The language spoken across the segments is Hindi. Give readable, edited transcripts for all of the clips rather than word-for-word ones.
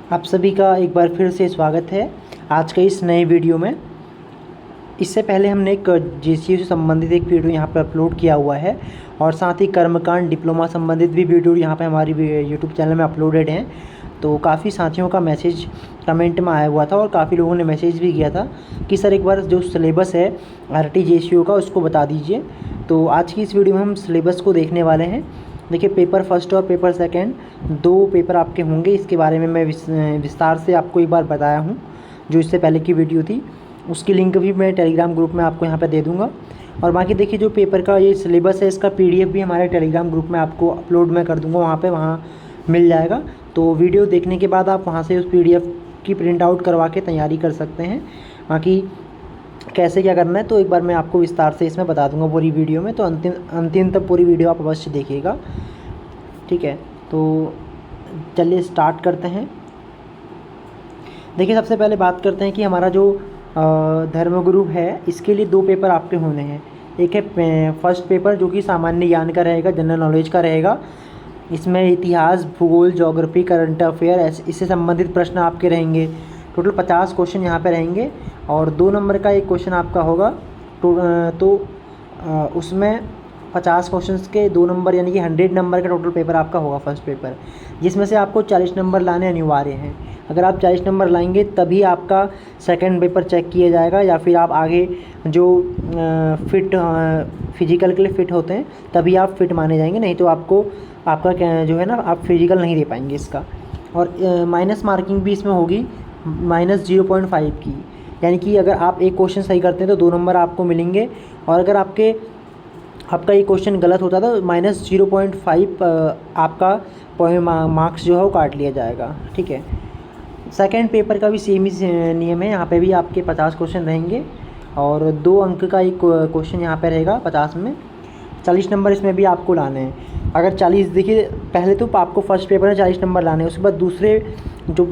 आप सभी का एक बार फिर से स्वागत है आज के इस नए वीडियो में। इससे पहले हमने एक जेसीयू से संबंधित एक वीडियो यहाँ पर अपलोड किया हुआ है और साथ ही कर्मकांड डिप्लोमा संबंधित भी वीडियो यहाँ पे हमारी यूट्यूब चैनल में अपलोडेड हैं। तो काफ़ी साथियों का मैसेज कमेंट में आया हुआ था और काफ़ी लोगों ने मैसेज भी किया था कि सर एक बार जो सिलेबस है आरटी जेसीयू का उसको बता दीजिए। तो आज की इस वीडियो में हम सिलेबस को देखने वाले हैं। देखिए, पेपर फर्स्ट और पेपर सेकंड दो पेपर आपके होंगे। इसके बारे में मैं विस्तार से आपको एक बार बताया हूँ। जो इससे पहले की वीडियो थी उसकी लिंक भी मैं टेलीग्राम ग्रुप में आपको यहाँ पे दे दूँगा। और बाकी देखिए, जो पेपर का ये सिलेबस है इसका पीडीएफ भी हमारे टेलीग्राम ग्रुप में आपको अपलोड मैं कर दूँगा, वहाँ मिल जाएगा। तो वीडियो देखने के बाद आप वहाँ से उस पीडीएफ की प्रिंट आउट करवा के तैयारी कर सकते हैं। बाकी कैसे क्या करना है तो एक बार मैं आपको विस्तार से इसमें बता दूंगा पूरी वीडियो में। तो अंतिम तक पूरी वीडियो आप अवश्य देखिएगा, ठीक है। तो चलिए स्टार्ट करते हैं। देखिए, सबसे पहले बात करते हैं कि हमारा जो धर्मगुरु है इसके लिए दो पेपर आपके होने हैं। एक है फर्स्ट पेपर जो कि सामान्य ज्ञान का रहेगा, जनरल नॉलेज का रहेगा। इसमें इतिहास, भूगोल, ज्योग्राफी, करंट अफेयर इससे संबंधित प्रश्न आपके रहेंगे। टोटल 50 क्वेश्चन यहाँ पे रहेंगे और 2 नंबर का एक क्वेश्चन आपका होगा। तो उसमें 50 क्वेश्चंस के 2 नंबर यानी कि 100 नंबर का टोटल पेपर आपका होगा फर्स्ट पेपर, जिसमें से आपको 40 नंबर लाने अनिवार्य हैं। अगर आप 40 नंबर लाएंगे तभी आपका सेकंड पेपर चेक किया जाएगा, या फिर आप आगे जो फिजिकल के लिए फ़िट होते हैं तभी आप फिट माने जाएंगे, नहीं तो आपका जो है ना आप फिजिकल नहीं दे पाएंगे इसका। और माइनस मार्किंग भी इसमें होगी -0.5 की, यानी कि अगर आप एक क्वेश्चन सही करते हैं तो 2 नंबर आपको मिलेंगे, और अगर आपका ये क्वेश्चन गलत होता था तो -0.5 आपका मार्क्स जो है वो काट लिया जाएगा, ठीक है। सेकंड पेपर का भी सेम ही नियम है। यहाँ पे भी आपके 50 क्वेश्चन रहेंगे और 2 अंक का एक क्वेश्चन यहाँ पे रहेगा 50 में। 40 नंबर इसमें भी आपको लाने हैं। अगर 40, देखिए पहले तो आपको फर्स्ट पेपर में 40 नंबर लाने हैं, उसके बाद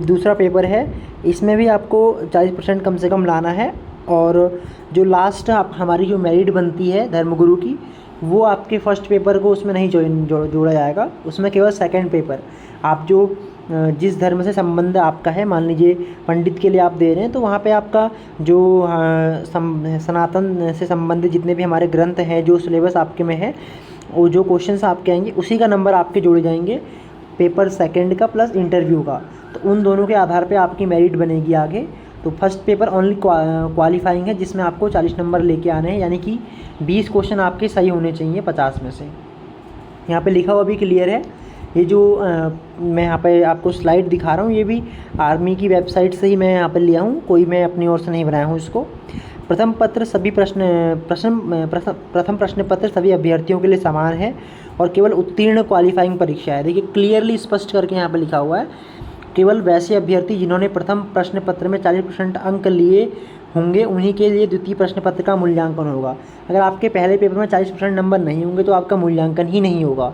दूसरा पेपर है इसमें भी आपको 40% कम से कम लाना है। और जो लास्ट हमारी जो मेरिट बनती है धर्मगुरु की, वो आपके फर्स्ट पेपर को उसमें नहीं जोड़ा जाएगा, उसमें केवल सेकंड पेपर आप जो जिस धर्म से संबंध आपका है, मान लीजिए पंडित के लिए आप दे रहे हैं तो वहाँ पे आपका जो सनातन से संबंधित जितने भी हमारे ग्रंथ हैं, जो सिलेबस आपके में है, वो जो क्वेश्चंस आपके आएंगे उसी का नंबर आपके जोड़े जाएंगे, पेपर सेकंड का प्लस इंटरव्यू का। तो उन दोनों के आधार पे आपकी मेरिट बनेगी आगे। तो फर्स्ट पेपर ओनली क्वालिफाइंग है, जिसमें आपको 40 नंबर लेके आने हैं, यानी कि 20 क्वेश्चन आपके सही होने चाहिए 50 में से। यहाँ पे लिखा हुआ भी क्लियर है। ये जो मैं यहाँ पे आपको स्लाइड दिखा रहा हूँ ये भी आर्मी की वेबसाइट से ही मैं यहाँ पर लिया हूँ, कोई मैं अपनी ओर से नहीं बनाया हूँ इसको। प्रथम प्रश्न पत्र सभी अभ्यर्थियों के लिए समान है और केवल उत्तीर्ण क्वालिफाइंग परीक्षा है। देखिए, क्लियरली स्पष्ट करके यहाँ पे लिखा हुआ है, केवल वैसे अभ्यर्थी जिन्होंने प्रथम प्रश्न पत्र में 40% अंक लिए होंगे उन्हीं के लिए द्वितीय प्रश्न पत्र का मूल्यांकन होगा। अगर आपके पहले पेपर में 40% नंबर नहीं होंगे तो आपका मूल्यांकन ही नहीं होगा।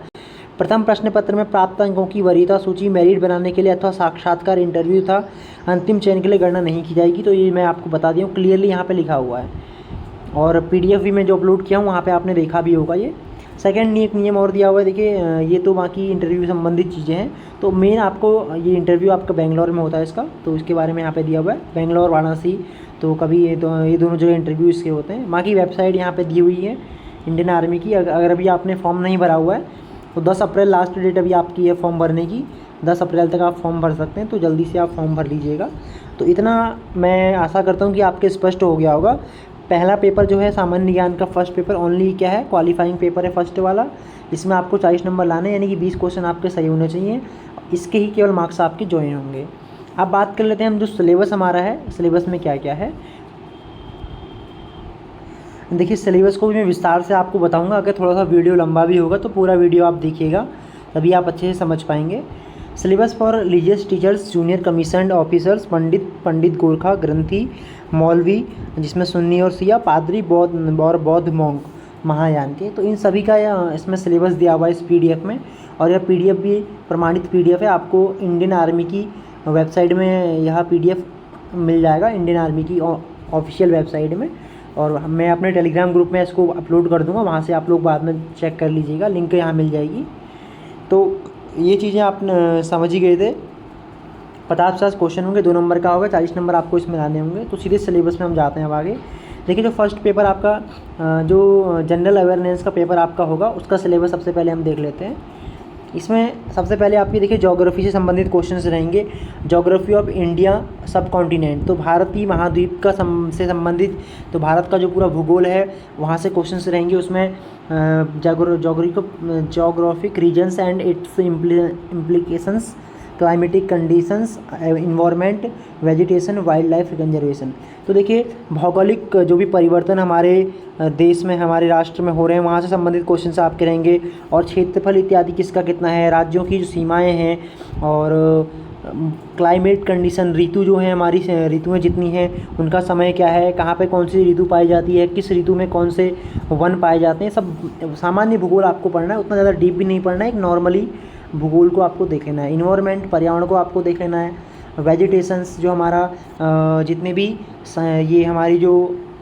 प्रथम प्रश्न पत्र में प्राप्त अंकों की वरीयता सूची मेरिट बनाने के लिए अथवा साक्षात्कार इंटरव्यू था अंतिम चयन के लिए गणना नहीं की जाएगी। तो ये मैं आपको बता दूँ, क्लियरली यहाँ पे लिखा हुआ है। और पीडीएफ भी मैं जो अपलोड किया हूँ वहाँ पे आपने देखा भी होगा। ये सेकंड एक नियम और दिया हुआ है। देखिए, ये तो बाकी इंटरव्यू संबंधित चीज़ें हैं। तो मेन आपको ये इंटरव्यू आपका बेंगलोर में होता है इसका, तो इसके बारे में यहाँ पे दिया हुआ है, बेंगलोर, वाराणसी। तो कभी ये दोनों जगह इंटरव्यू इसके होते हैं। बाकी वेबसाइट यहाँ पे दी हुई है इंडियन आर्मी की। अगर अभी आपने फॉर्म नहीं भरा हुआ है तो 10 अप्रैल लास्ट डेट अभी आपकी है फॉर्म भरने की। 10 अप्रैल तक आप फॉर्म भर सकते हैं, तो जल्दी से आप फॉर्म भर लीजिएगा। तो इतना मैं आशा करता हूँ कि आपके स्पष्ट हो गया होगा। पहला पेपर जो है सामान्य ज्ञान का फर्स्ट पेपर ओनली क्या है, क्वालिफाइंग पेपर है फर्स्ट वाला। इसमें आपको 40 नंबर लाने, यानी कि 20 क्वेश्चन आपके सही होने चाहिए, इसके ही केवल मार्क्स आपके ज्वाइन होंगे। अब बात कर लेते हैं हम जो सिलेबस हमारा है, सिलेबस में क्या क्या है। देखिए, सिलेबस को भी मैं विस्तार से आपको बताऊंगा। अगर थोड़ा सा वीडियो लंबा भी होगा तो पूरा वीडियो आप देखिएगा, तभी आप अच्छे से समझ पाएंगे। Syllabus for religious teachers, junior commissioned officers, Pandit Gorkha, granthi, maulvi जिसमें सुन्नी और सिया, पादरी, बौद्ध मॉन्क महायान के, तो इन सभी का इसमें सिलेबस दिया हुआ है इस पीडीएफ में। और यह पीडीएफ भी प्रमाणित पीडीएफ है, आपको इंडियन आर्मी की वेबसाइट में यह पीडीएफ मिल जाएगा, इंडियन आर्मी की ऑफिशियल वेबसाइट में। और मैं अपने टेलीग्राम ग्रुप में इसको अपलोड कर दूंगा, वहाँ से आप लोग बाद में चेक कर लीजिएगा, लिंक यहाँ मिल जाएगी। तो ये चीज़ें आप समझ ही गए थे। 50-50 क्वेश्चन होंगे, 2 नंबर का होगा, 40 नंबर आपको इसमें लाने होंगे। तो सीधे सिलेबस में हम जाते हैं अब आगे। देखिए जो फर्स्ट पेपर आपका जो जनरल अवेयरनेस का पेपर आपका होगा उसका सिलेबस सबसे पहले हम देख लेते हैं। इसमें सबसे पहले आपकी देखिए ज्योग्राफी से संबंधित क्वेश्चंस रहेंगे। ज्योग्राफी ऑफ इंडिया सब कॉन्टिनेंट, तो भारतीय महाद्वीप का से संबंधित, तो भारत का जो पूरा भूगोल है वहाँ से क्वेश्चंस रहेंगे। उसमें geographic regions and its implications, climatic conditions, environment, vegetation, wildlife conservation. तो देखिए भौगोलिक जो भी परिवर्तन हमारे देश में, हमारे राष्ट्र में हो रहे हैं वहाँ से संबंधित क्वेश्चंस आपके रहेंगे। और क्षेत्रफल इत्यादि किसका कितना है, राज्यों की जो सीमाएं हैं, और क्लाइमेट कंडीशन, ऋतु जो है हमारी ऋतुएं जितनी हैं उनका समय क्या है, कहाँ पे कौन सी ऋतु पाई जाती है, किस ऋतु में कौन से वन पाए जाते हैं, सब सामान्य भूगोल आपको पढ़ना है। उतना ज़्यादा डीप भी नहीं पढ़ना है, एक नॉर्मली भूगोल को आपको देख लेना है। इन्वायरमेंट, पर्यावरण को आपको देख लेना है। वेजिटेशंस जो हमारा जितने भी ये हमारी जो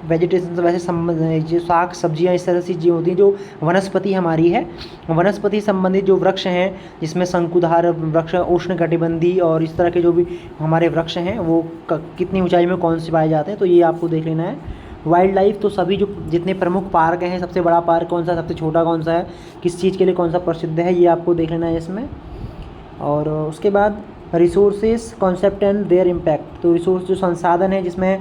वेजिटेशन वैसे जो साग सब्जियां इस तरह से चीज़ें होती हैं, जो वनस्पति हमारी है, वनस्पति संबंधित जो वृक्ष हैं जिसमें शंकुधार वृक्ष, उष्णकटिबंधी और इस तरह के जो भी हमारे वृक्ष हैं वो कितनी ऊंचाई में कौन से पाए जाते हैं, तो ये आपको देख लेना है। वाइल्ड लाइफ, तो सभी जो जितने प्रमुख पार्क हैं, सबसे बड़ा पार्क कौन सा, सबसे छोटा कौन सा है, किस चीज़ के लिए कौन सा प्रसिद्ध है, ये आपको देख लेना है इसमें। और उसके बाद resources concept and there impact, तो रिसोर्स जो संसाधन है जिसमें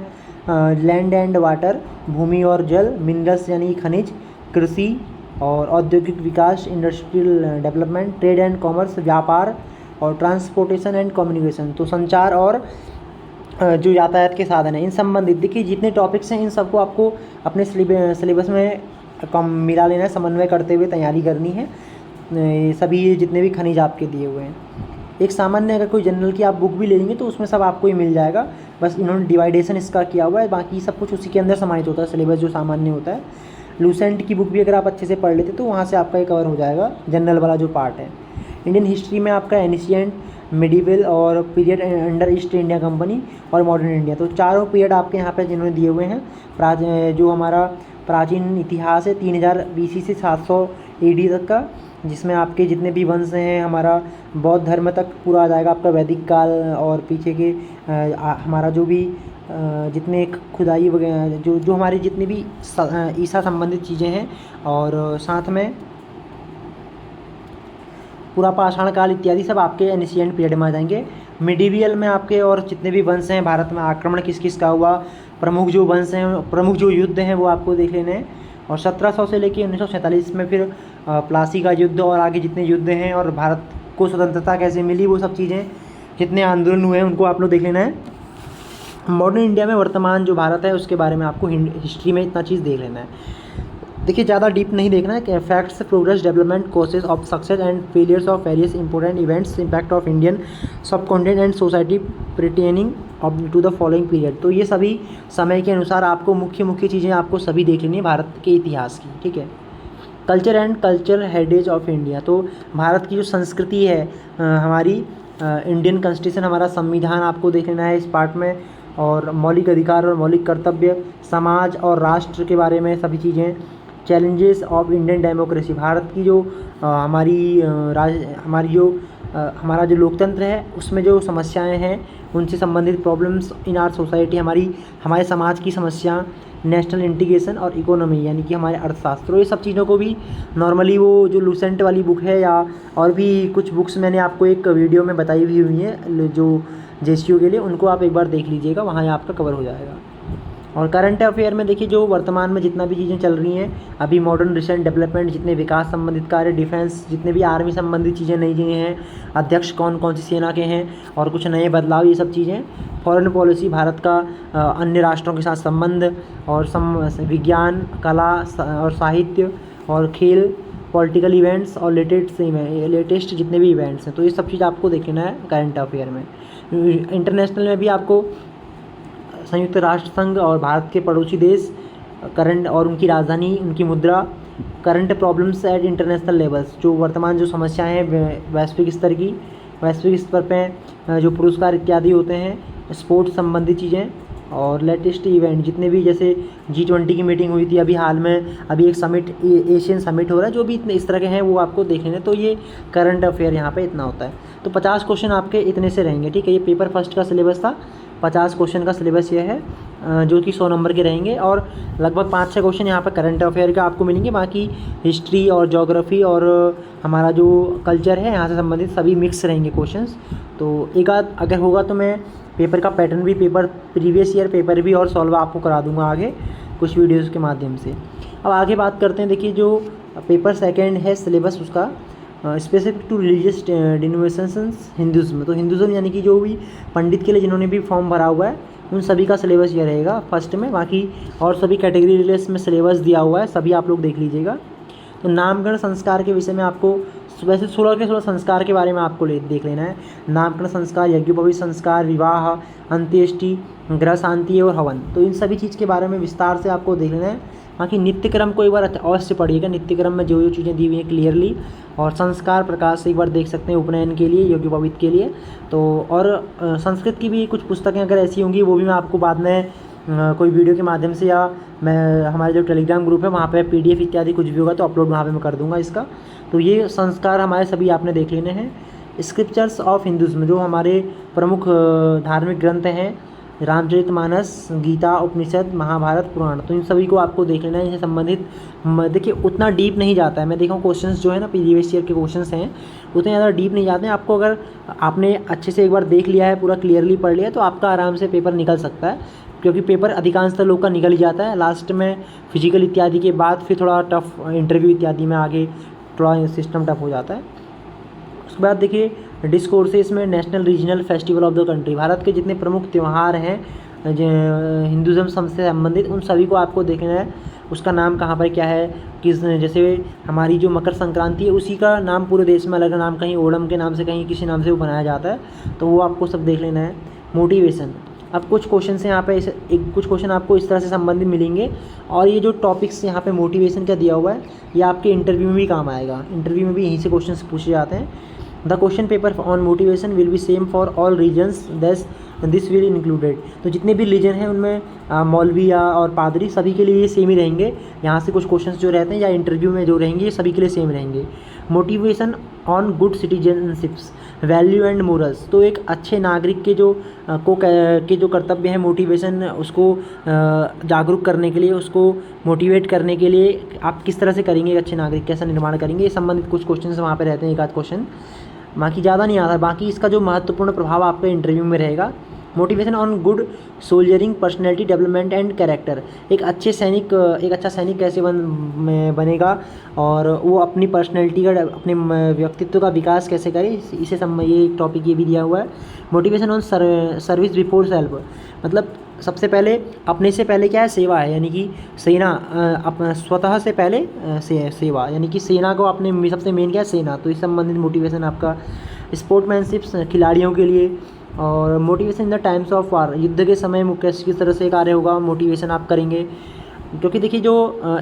लैंड एंड वाटर, भूमि और जल, मिनरल्स यानी खनिज, कृषि और औद्योगिक विकास, industrial development, trade and commerce, व्यापार और ट्रांसपोर्टेशन एंड कम्युनिकेशन, तो संचार और जो यातायात के साधन हैं इन संबंधित। देखिए जितने टॉपिक्स हैं इन सबको आपको अपने सिलेबस में कम मिला लेना है, समन्वय करते हुए तैयारी करनी है। सभी जितने भी खनिज आपके दिए हुए हैं, एक सामान्य अगर कोई जनरल की आप बुक भी ले लेंगे तो उसमें सब आपको ही मिल जाएगा, बस इन्होंने डिवाइडेशन इसका किया हुआ है, बाकी सब कुछ उसी के अंदर समाहित होता है सिलेबस जो सामान्य होता है। लूसेंट की बुक भी अगर आप अच्छे से पढ़ लेते तो वहाँ से आपका ये कवर हो जाएगा जनरल वाला जो पार्ट है। इंडियन हिस्ट्री में आपका एनिशियंट, मिडिवल और period under east India company और मॉडर्न इंडिया, तो चारों पीरियड आपके यहाँ पे जिन्होंने दिए हुए हैं। जो हमारा प्राचीन इतिहास है 3000 BC से 700 AD तक का, जिसमें आपके जितने भी वंश हैं, हमारा बौद्ध धर्म तक पूरा आ जाएगा आपका वैदिक काल, और पीछे के हमारा जो भी जितने खुदाई वगैरह जो हमारी जितनी भी ईसा संबंधित चीज़ें हैं, और साथ में पूरा पाषाण काल इत्यादि सब आपके एनिशियंट पीरियड में आ जाएंगे। मिडिवियल में आपके और जितने भी वंश हैं, भारत में आक्रमण किस किस का हुआ, प्रमुख जो वंश हैं, प्रमुख जो युद्ध हैं वो आपको देख लेने हैं। और 1700 से लेकर 1947 में फिर प्लासी का युद्ध और आगे जितने युद्ध हैं और भारत को स्वतंत्रता कैसे मिली, वो सब चीज़ें जितने आंदोलन हुए हैं उनको आप लोग देख लेना है। मॉडर्न इंडिया में वर्तमान जो भारत है उसके बारे में आपको हिस्ट्री में इतना चीज़ देख लेना है। देखिए ज़्यादा डीप नहीं देखना है। Facts, progress, development, causes of success and failures of various important events, impact of Indian subcontinent and society pertaining up to the following period, तो ये सभी समय के अनुसार आपको मुख्य चीज़ें आपको सभी देख लेनी है भारत के इतिहास की, ठीक है। Culture and cultural heritage of India, तो भारत की जो संस्कृति है, हमारी इंडियन कॉन्स्टिट्यूशन, हमारा संविधान आपको देख लेना है इस पार्ट में, और मौलिक अधिकार और मौलिक कर्तव्य, समाज और राष्ट्र के बारे में सभी चीज़ें, challenges of Indian democracy, Bharat की जो हमारा जो लोकतंत्र है उसमें जो समस्याएं हैं उनसे संबंधित प्रॉब्लम्स इन आर सोसाइटी, हमारे समाज की समस्या, नेशनल इंटीग्रेशन और इकोनॉमी यानी कि हमारे अर्थशास्त्र, ये सब चीज़ों को भी नॉर्मली वो जो लूसेंट वाली बुक है या और भी कुछ बुक्स मैंने आपको एक वीडियो में बताई हुई हैं जो JCU के लिए, उनको आप एक बार देख लीजिएगा, वहाँ आपका कवर हो जाएगा। और करंट अफेयर में देखिए जो वर्तमान में जितना भी चीज़ें चल रही हैं अभी, मॉडर्न रिसेंट डेवलपमेंट, जितने विकास संबंधित कार्य, डिफेंस, जितने भी आर्मी संबंधित चीज़ें नई चीज़ें हैं, अध्यक्ष कौन कौन सी सेना के हैं और कुछ नए बदलाव, ये सब चीज़ें, फॉरेन पॉलिसी, भारत का अन्य राष्ट्रों के साथ संबंध, और विज्ञान, कला और साहित्य और खेल, पॉलिटिकल इवेंट्स और लेटेस्ट जितने भी इवेंट्स हैं, तो ये सब चीज़ आपको देख लेना है करंट अफेयर में। इंटरनेशनल में भी आपको संयुक्त राष्ट्र संघ और भारत के पड़ोसी देश, करंट और उनकी राजधानी, उनकी मुद्रा, current problems eight international levels, जो वर्तमान जो समस्याएं हैं वैश्विक स्तर पे जो पुरस्कार इत्यादि होते हैं, स्पोर्ट्स संबंधी चीज़ें, और लेटेस्ट इवेंट जितने भी, जैसे G20 की मीटिंग हुई थी अभी हाल में, अभी एक समिट, एशियन समिट हो रहा है, जो भी इतने इस तरह के हैं वो आपको देखने हैं। तो ये करंट अफेयर यहाँ पे इतना होता है। तो 50 क्वेश्चन आपके इतने से रहेंगे, ठीक है। ये पेपर फर्स्ट का सिलेबस था, 50 क्वेश्चन का सिलेबस ये है, जो कि 100 नंबर के रहेंगे। और लगभग 5-6 क्वेश्चन यहाँ पर करंट अफेयर का आपको मिलेंगे, बाकी हिस्ट्री और ज्योग्राफी और हमारा जो कल्चर है यहाँ से संबंधित सभी मिक्स रहेंगे क्वेश्चंस। तो एक आध अगर होगा तो मैं पेपर का पैटर्न भी, पेपर प्रीवियस ईयर पेपर भी और सॉल्व आपको करा दूँगा आगे कुछ वीडियोज़ के माध्यम से। अब आगे बात करते हैं। देखिए जो पेपर सेकेंड है सिलेबस उसका specific to religious denominations Hinduism, तो हिंदुज़्म यानी कि जो भी पंडित के लिए जिन्होंने भी फॉर्म भरा हुआ है उन सभी का सिलेबस ये रहेगा फर्स्ट में। बाकी और सभी कैटेगरी लिस्ट में सिलेबस दिया हुआ है, सभी आप लोग देख लीजिएगा। तो नामकरण संस्कार के विषय में आपको वैसे 16 के 16 संस्कार के बारे में आपको देख लेना है। नामकरण संस्कार, यज्ञोपवीत संस्कार, विवाह, अंत्येष्टि, ग्रह शांति और हवन, तो इन सभी चीज़ के बारे में विस्तार से आपको देख लेना है। बाकी नित्यक्रम को एक बार अवश्य पढ़िएगा, नित्यक्रम में जो जो चीज़ें दी हुई हैं क्लियरली। और संस्कार प्रकाश से एक बार देख सकते हैं, उपनयन के लिए, यज्ञोपवीत के लिए। तो और संस्कृत की भी कुछ पुस्तकें अगर ऐसी होंगी वो भी मैं आपको बाद में कोई वीडियो के माध्यम से या मैं हमारे जो टेलीग्राम ग्रुप है वहाँ पे PDF इत्यादि कुछ भी होगा तो अपलोड वहाँ पे मैं कर दूँगा इसका। तो ये संस्कार हमारे सभी आपने देख लेने हैं। स्क्रिप्चर्स ऑफ हिंदुज़्म, जो हमारे प्रमुख धार्मिक ग्रंथ हैं, रामचरितमानस, गीता, उपनिषद, महाभारत, पुराण, तो इन सभी को आपको देख लेना है। इनसे संबंधित देखिए उतना डीप नहीं जाता है, मैं देखा हूँ क्वेश्चंस जो है ना प्रीवियस ईयर के क्वेश्चंस हैं उतने ज़्यादा डीप नहीं जाते हैं। आपको अगर आपने अच्छे से एक बार देख लिया है, पूरा क्लियरली पढ़ लिया, तो आपका आराम से पेपर निकल सकता है, क्योंकि पेपर अधिकांशतः लोग का निकल ही जाता है। लास्ट में फिजिकल इत्यादि के बाद फिर थोड़ा टफ इंटरव्यू इत्यादि में आगे थोड़ा सिस्टम टफ हो जाता है। उसके बाद देखिए डिस्कोर्सेस में national regional festival of the country, Bharat के जितने प्रमुख त्यौहार हैं हिंदुज़म से संबंधित उन सभी को आपको देखना है। उसका नाम कहाँ पर क्या है, किस, जैसे हमारी जो मकर संक्रांति है उसी का नाम पूरे देश में अलग नाम, कहीं ओणम के नाम से, कहीं किसी नाम से वो बनाया जाता है, तो वो आपको सब देख लेना है। मोटिवेशन, अब कुछ क्वेश्चन हैं यहाँ पे कुछ क्वेश्चन आपको इस तरह से संबंधित मिलेंगे। और ये जो टॉपिक्स यहाँ पे मोटिवेशन का दिया हुआ है ये आपके इंटरव्यू में भी काम आएगा, इंटरव्यू में भी यहीं से क्वेश्चन पूछे जाते हैं। The question paper on motivation will be same for all regions, this will included, तो जितने भी रीजन हैं उनमें मौलविया और पादरी सभी के लिए ये सेम ही रहेंगे। यहाँ से कुछ क्वेश्चंस जो रहते हैं या इंटरव्यू में जो रहेंगे ये सभी के लिए सेम रहेंगे। Motivation on good citizenships, value and morals, तो एक अच्छे नागरिक के जो के जो कर्तव्य है, मोटिवेशन उसको जागरूक करने के लिए, उसको मोटिवेट करने के लिए आप किस तरह से करेंगे, एक अच्छे नागरिक कैसा निर्माण करेंगे, ये संबंधित कुछ क्वेश्चन वहाँ पे रहते हैं, एक आध क्वेश्चन, बाकी ज़्यादा नहीं आता। बाकी इसका जो महत्वपूर्ण प्रभाव आपके इंटरव्यू में रहेगा, motivation on good soldiering, personality development and character, एक अच्छा सैनिक कैसे बनेगा और वो अपनी पर्सनैलिटी का, अपने व्यक्तित्व का विकास कैसे करे, इसे ये एक टॉपिक ये भी दिया हुआ है। Motivation on service before self, मतलब सबसे पहले अपने से पहले क्या है, सेवा है, यानी कि सेना, अपना स्वतः से पहले सेवा, यानी कि सेना को अपने सबसे मेन क्या है, सेना, तो इस संबंधित मोटिवेशन आपका। स्पोर्ट्समैनशिप्स, खिलाड़ियों के लिए। और motivation in the times of war, युद्ध के समय किस तरह से कार्य होगा, मोटिवेशन आप करेंगे, क्योंकि देखिए जो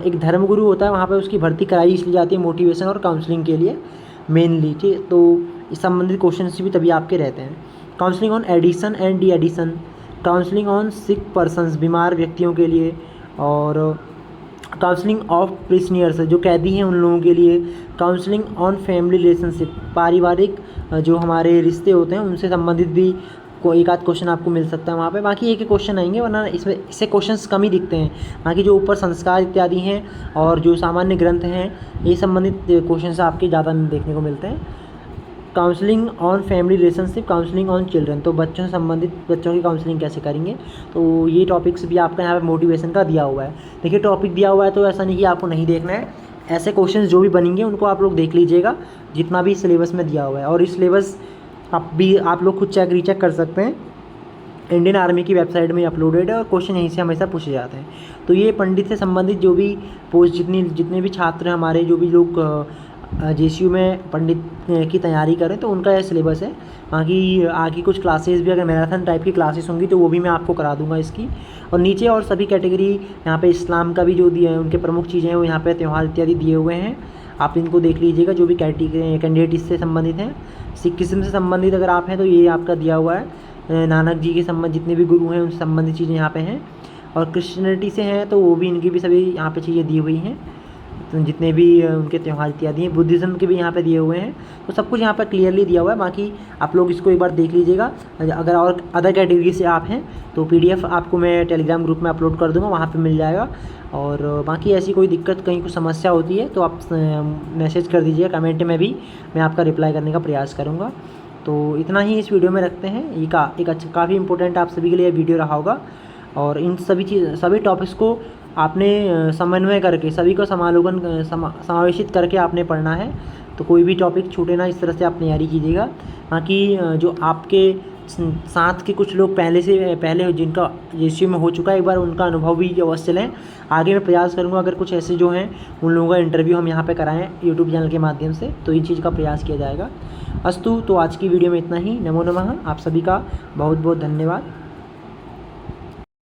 एक धर्मगुरु होता है वहाँ पे उसकी भर्ती कराई इसलिए जाती है मोटिवेशन और काउंसलिंग के लिए मेनली, ठीक, तो इस संबंधित क्वेश्चन भी तभी आपके रहते हैं। Counselling on addiction and deaddiction, counselling on sick persons, बीमार व्यक्तियों के लिए, और काउंसलिंग ऑफ प्रिजनियर्स, जो कैदी हैं उन लोगों के लिए। काउंसलिंग ऑन फैमिली रिलेशनशिप, पारिवारिक जो हमारे रिश्ते होते हैं उनसे संबंधित भी कोई एक आध क्वेश्चन आपको मिल सकता है वहाँ पे। बाकी एक क्वेश्चन आएंगे, वरना इससे क्वेश्चंस कम ही दिखते हैं। बाकी जो ऊपर संस्कार इत्यादि हैं और जो सामान्य ग्रंथ हैं ये संबंधित क्वेश्चंस आपके ज़्यादा देखने को मिलते हैं। Counselling on family relationship, counselling on children, तो बच्चों से संबंधित बच्चों की काउंसलिंग कैसे करेंगे, तो ये टॉपिक्स भी आपका यहाँ पे मोटिवेशन का दिया हुआ है। देखिए टॉपिक दिया हुआ है तो ऐसा नहीं कि आपको नहीं देखना है, ऐसे क्वेश्चंस जो भी बनेंगे उनको आप लोग देख लीजिएगा जितना भी सिलेबस में दिया हुआ है। और इस सिलेबस आप लोग खुद रीचेक कर सकते हैं, इंडियन आर्मी की वेबसाइट में अपलोडेड है और क्वेश्चन यहीं से हमेशा पूछे जाते हैं। तो ये पंडित से संबंधित जो भी पोस्ट जितने भी छात्र हैं हमारे, जो भी लोग JCU में पंडित की तैयारी करें तो उनका यह सिलेबस है। बाकी आगे कुछ क्लासेस भी अगर मैराथन टाइप की क्लासेस होंगी तो वो भी मैं आपको करा दूंगा इसकी। और नीचे और सभी कैटेगरी यहाँ पे इस्लाम का भी जो दिया है, उनके प्रमुख चीज़ें हैं वो यहाँ पे त्यौहार इत्यादि दिए हुए हैं, आप इनको देख लीजिएगा जो भी कैंडिडेट इससे संबंधित हैं। सिखिज्म से संबंधित अगर आप हैं तो ये आपका दिया हुआ है, नानक जी के संबंध जितने भी गुरु हैं उनसे संबंधित चीज़ें यहाँ पे हैं। और क्रिश्चियनिटी से हैं तो वो भी, इनकी भी सभी यहाँ पे चीज़ें दी हुई हैं। तो जितने भी उनके त्यौहार इत्यादि हैं, बुद्धिज़्म के भी यहाँ पे दिए हुए हैं। तो सब कुछ यहाँ पर क्लियरली दिया हुआ है। बाकी आप लोग इसको एक बार देख लीजिएगा। अगर और अदर कैटेगरी से आप हैं तो PDF आपको मैं टेलीग्राम ग्रुप में अपलोड कर दूँगा, वहाँ पे मिल जाएगा। और बाकी ऐसी कोई दिक्कत, कहीं कुछ समस्या होती है तो आप मैसेज कर दीजिए कमेंट में भी, मैं आपका रिप्लाई करने का प्रयास करूँगा। तो इतना ही इस वीडियो में रखते हैं। ये एक अच्छा काफ़ी इंपॉर्टेंट आप सभी के लिए वीडियो रहा होगा। और इन सभी टॉपिक्स को आपने समन्वय करके, सभी को समावेशित करके आपने पढ़ना है। तो कोई भी टॉपिक छूटे ना, इस तरह से आप तैयारी कीजिएगा। बाकी जो आपके साथ के कुछ लोग पहले जिनका JCU में हो चुका है, एक बार उनका अनुभव भी अवश्य लें। आगे मैं प्रयास करूंगा अगर कुछ ऐसे जो हैं उन लोगों का इंटरव्यू हम यहाँ पे कराएं YouTube चैनल के माध्यम से, तो इन चीज़ का प्रयास किया जाएगा। अस्तु, तो आज की वीडियो में इतना ही। नमो नमः। आप सभी का बहुत बहुत धन्यवाद।